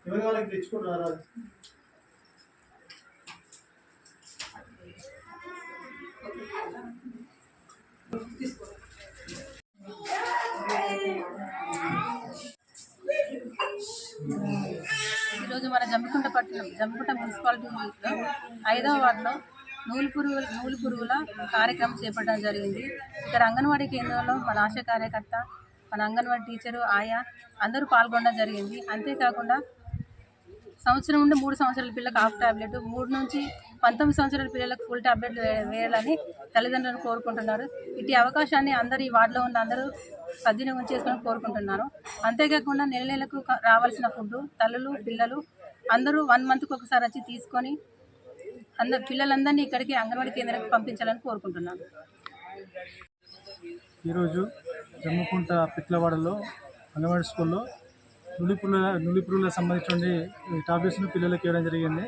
ఎవరి వాళ్ళకి తెచ్చుకుంటారా? ఈరోజు మన జమ్మికుంట మున్సిపాలిటీలో 5వ వార్డులో నూలు పురుగుల కార్యక్రమం చేపట్టడం జరిగింది. ఇక్కడ అంగన్వాడీ కేంద్రంలో మన ఆశా కార్యకర్త, మన అంగన్వాడీ టీచరు, ఆయా అందరూ పాల్గొనడం జరిగింది. అంతేకాకుండా సంవత్సరం నుండి 3 సంవత్సరాల పిల్లలకు హాఫ్ టాబ్లెట్, 3 నుంచి 19 సంవత్సరాల పిల్లలకు ఫుల్ టాబ్లెట్ వేయాలని తల్లిదండ్రులను కోరుకుంటున్నారు. ఇటు అవకాశాన్ని అందరూ ఈ వార్డులో ఉన్న అందరూ సద్వినియోగం చేసుకొని కోరుకుంటున్నారు. అంతేకాకుండా నెలకు రావాల్సిన ఫుడ్ తల్లులు పిల్లలు అందరూ 1 మంత్కి ఒకసారి వచ్చి తీసుకొని పిల్లలందరినీ ఇక్కడికి అంగన్వాడీ కేంద్రానికి పంపించాలని కోరుకుంటున్నాను. ఈరోజు జమ్మికుంట పిట్లవాడలో అంగన్వాడీ స్కూల్లో నులిపురుగులకు సంబంధించిన టాబ్లెట్స్ను పిల్లలకు ఇవ్వడం జరిగింది.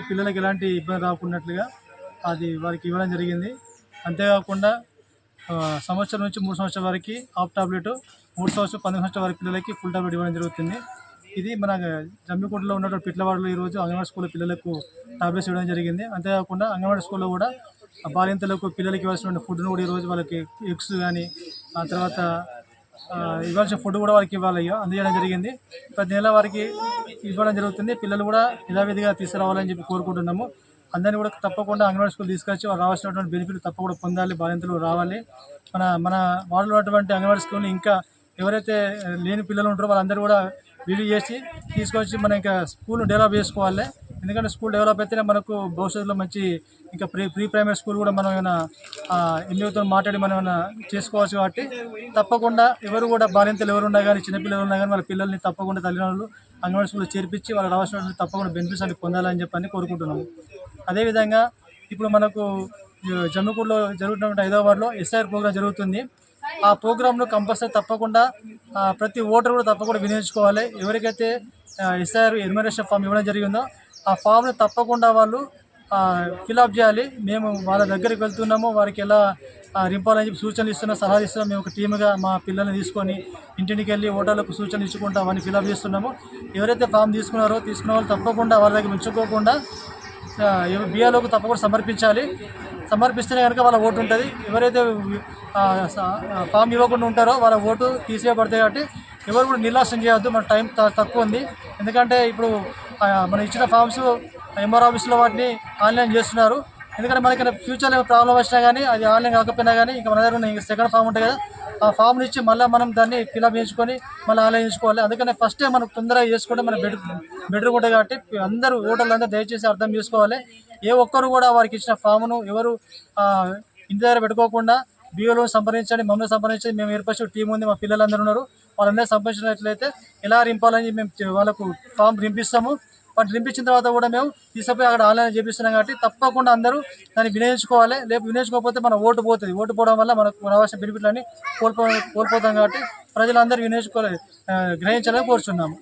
పిల్లలకి ఎలాంటి ఇబ్బంది రాకున్నట్లుగా అది వారికి ఇవ్వడం జరిగింది. అంతేకాకుండా సంవత్సరం నుంచి 3 సంవత్సరాల వరకు హాఫ్ టాబ్లెట్, 3 సంవత్సరం 19 సంవత్సరాల వరకు పిల్లలకి ఫుల్ టాబ్లెట్ ఇవ్వడం జరుగుతుంది. ఇది మన జమ్మికుంటలో ఉన్నటువంటి పిట్లవాడలో ఈరోజు అంగన్వాడీ స్కూల్లో పిల్లలకు టాబ్లెట్స్ ఇవ్వడం జరిగింది. అంతేకాకుండా అంగన్వాడీ స్కూల్లో కూడా బాలింతలకు పిల్లలకి ఇవ్వాల్సిన ఫుడ్ను కూడా ఈరోజు వాళ్ళకి ఎగ్స్ కానీ ఆ తర్వాత ఇవ్వాల్సిన ఫుడ్ కూడా వారికి అందజేయడం జరిగింది. ప్రతి నెల వారికి ఇవ్వడం జరుగుతుంది. పిల్లలు కూడా యథావిధిగా తీసుకురావాలని చెప్పి కోరుకుంటున్నాము. అందరినీ కూడా తప్పకుండా అంగన్వాడీ స్కూల్ తీసుకొచ్చి వాళ్ళు రావాల్సినటువంటి బెనిఫిట్ తప్పకుండా పొందాలి, బాలింతలు రావాలి. మన వార్డులో ఉన్నటువంటి అంగన్వాడీ స్కూల్ని ఇంకా ఎవరైతే లేని పిల్లలు ఉంటారో వాళ్ళందరూ కూడా రివ్యూ చేసి తీసుకొచ్చి మనం ఇంకా స్కూల్ను డెవలప్ చేసుకోవాలి. ఎందుకంటే స్కూల్ డెవలప్ అయితేనే మనకు భవిష్యత్తులో మంచి ఇంకా ప్రీ ప్రైమరీ స్కూల్ కూడా మనం ఏమైనా ఎన్నితో మాట్లాడి మనం ఏమైనా చేసుకోవచ్చు. కాబట్టి తప్పకుండా ఎవరు కూడా బాలింతలు ఎవరు ఉన్నా కానీ చిన్నపిల్లలు ఉన్నా కానీ వాళ్ళ పిల్లల్ని తప్పకుండా తల్లిదండ్రులు అంగన్వాడీ స్కూల్లో చేర్పించి వాళ్ళు రావాల్సిన తప్పకుండా బెనిఫిట్స్ అన్ని పొందాలని చెప్పని కోరుకుంటున్నాము. అదేవిధంగా ఇప్పుడు మనకు జమ్మికుంటలో జరుగుతున్నటువంటి 5వ వార్డులో SIR ప్రోగ్రామ్ జరుగుతుంది. ఆ ప్రోగ్రాంలో కంపల్సరీ తప్పకుండా ప్రతి ఓటర్ కూడా తప్పకుండా వినియోగించుకోవాలి. ఎవరికైతే SIR ఎన్యుమరేషన్ ఫామ్ ఇవ్వడం జరిగిందో ఆ ఫామ్ని తప్పకుండా వాళ్ళు ఫిలప్ చేయాలి. మేము వాళ్ళ దగ్గరికి వెళ్తున్నాము, వారికి ఎలా రింపాలని చెప్పి సూచనలు ఇస్తున్నాం, సలహాలు ఇస్తున్నాం. మేము ఒక టీముగా మా పిల్లల్ని తీసుకొని ఇంటికి వెళ్ళి ఓటర్లకు సూచనలు ఇచ్చుకుంటా అవన్నీ ఫిలప్ చేస్తున్నాము. ఎవరైతే ఫామ్ తీసుకున్న వాళ్ళు తప్పకుండా వాళ్ళ దగ్గర ఉంచుకోకుండా బిఆర్ఓకు తప్పకుండా సమర్పించాలి. సమర్పిస్తేనే కనుక వాళ్ళ ఓటు ఉంటుంది. ఎవరైతే ఫామ్ ఇవ్వకుండా ఉంటారో వాళ్ళ ఓటు తీసేయబడతాయి. కాబట్టి ఎవరు కూడా నిర్లక్ష్యం చేయవద్దు. మన టైం తక్కువ ఉంది. ఎందుకంటే ఇప్పుడు మనం ఇచ్చిన ఫామ్స్ MR ఆఫీస్లో వాటిని ఆన్లైన్ చేస్తున్నారు. ఎందుకంటే మనకి ఫ్యూచర్లో ప్రాబ్లం వచ్చినా కానీ అది ఆన్లైన్ కాకపోయినా కానీ ఇంకా మన దగ్గర సెకండ్ ఫామ్ ఉంటుంది కదా, ఆ ఫామ్ని ఇచ్చి మళ్ళీ మనం దాన్ని ఫిలప్ చేసుకొని మళ్ళీ ఆన్లైన్ చేసుకోవాలి. అందుకని ఫస్టే మనం తొందరగా చేసుకుంటే మన బెటర్ ఉంటుంది. కాబట్టి అందరూ ఓటర్లందరూ దయచేసి అర్థం చేసుకోవాలి. ఏ ఒక్కరు కూడా వారికి ఇచ్చిన ఫామ్ను ఎవరు ఇంటి దగ్గర పెట్టుకోకుండా బిఓలను సంప్రదించండి, మమ్మల్ని సంప్రదించండి. మేము ఏర్పరిచిన టీం ఉంది, మా పిల్లలందరూ ఉన్నారు. వాళ్ళందరూ సంప్రదించినట్లయితే ఎలా రింపాలని మేము వాళ్ళకు ఫామ్ రింపిస్తాము. వాటిని రింపించిన తర్వాత కూడా మేము తీసుకుపోయి అక్కడ ఆన్లైన్ చేపిస్తున్నాం. కాబట్టి తప్పకుండా అందరూ దాన్ని వినియోగించుకోవాలి. వినియోగించుకోకపోతే మన ఓటు పోతుంది. ఓటు పోవడం వల్ల మనకు రావాల్సిన బెనిఫిట్లన్నీ కోల్పోతాం. కాబట్టి ప్రజలందరూ గ్రహించాలని కోరుచున్నాము.